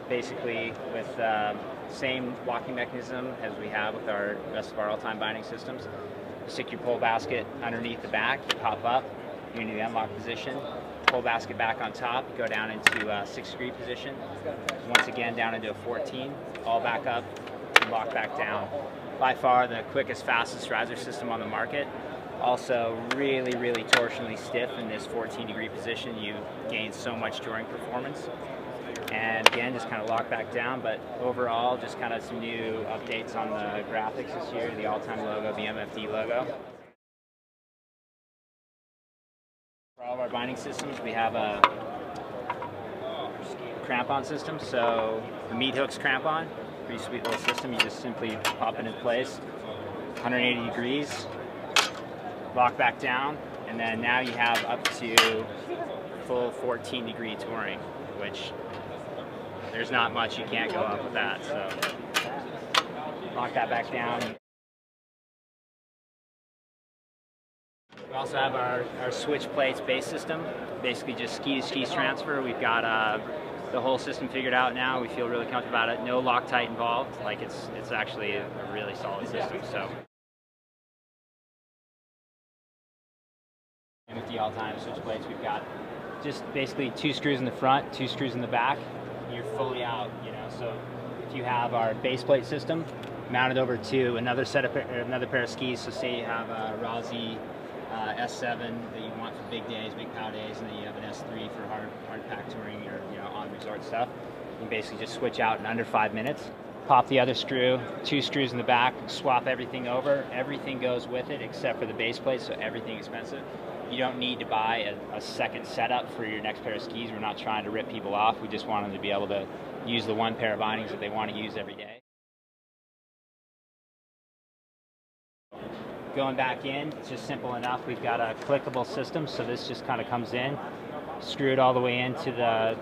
basically with same locking mechanism as we have with our rest of our all-time binding systems. You stick your pull basket underneath the back, you pop up, you're in the unlock position, pull basket back on top, go down into a 6-degree position, once again down into a 14, all back up, and lock back down. By far the quickest, fastest riser system on the market. Also really torsionally stiff in this 14-degree position. You gain so much joint performance. And again, just kind of lock back down, but overall, just kind of some new updates on the graphics this year, the all-time logo, the MFD logo. For all of our binding systems, we have a crampon system. So the meat hooks crampon, pretty sweet little system. You just simply pop it in place, 180 degrees, lock back down, and then now you have up to full 14-degree touring, which there's not much you can't go up with that. So lock that back down. We also have our switch plates base system, basically just ski to ski transfer. We've got the whole system figured out now. We feel really comfortable about it. No Loctite involved. Like it's actually a really solid system. So. And with the all-time switch plates, we've got just basically 2 screws in the front, 2 screws in the back. You're fully out, you know. So if you have our base plate system mounted over to another pair of skis, so say you have a Rossi S7 that you want for big days, big pow days, and then you have an S3 for hard pack touring or on resort stuff. You can basically just switch out in under 5 minutes. Pop the other screw, 2 screws in the back, swap everything over. Everything goes with it except for the base plate, so everything expensive. You don't need to buy a second setup for your next pair of skis. We're not trying to rip people off. We just want them to be able to use the one pair of bindings that they want to use every day. Going back in, it's just simple enough. We've got a clickable system, so this just kind of comes in, screw it all the way into the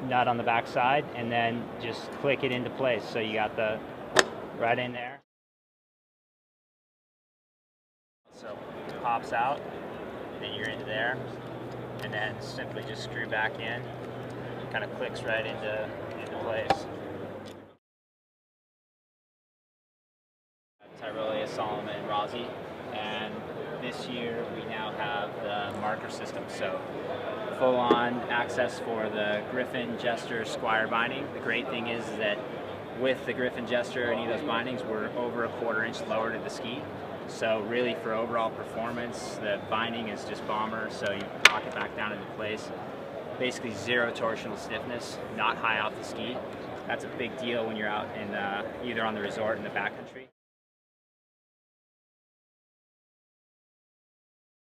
nut on the back side, and then just click it into place. So you got the right in there. So it pops out. Then you're into there, and then simply just screw back in. It kind of clicks right into place. Tyrolia, Solomon, and Rossi, and this year we now have the marker system. So full-on access for the Griffin, Jester, Squire binding. The great thing is that with the Griffin, Jester, any of those bindings, we're over a 1/4 inch lower to the ski. So really for overall performance, the binding is just bomber, so you lock it back down into place. Basically 0 torsional stiffness, not high off the ski. That's a big deal when you're out in either on the resort in the backcountry.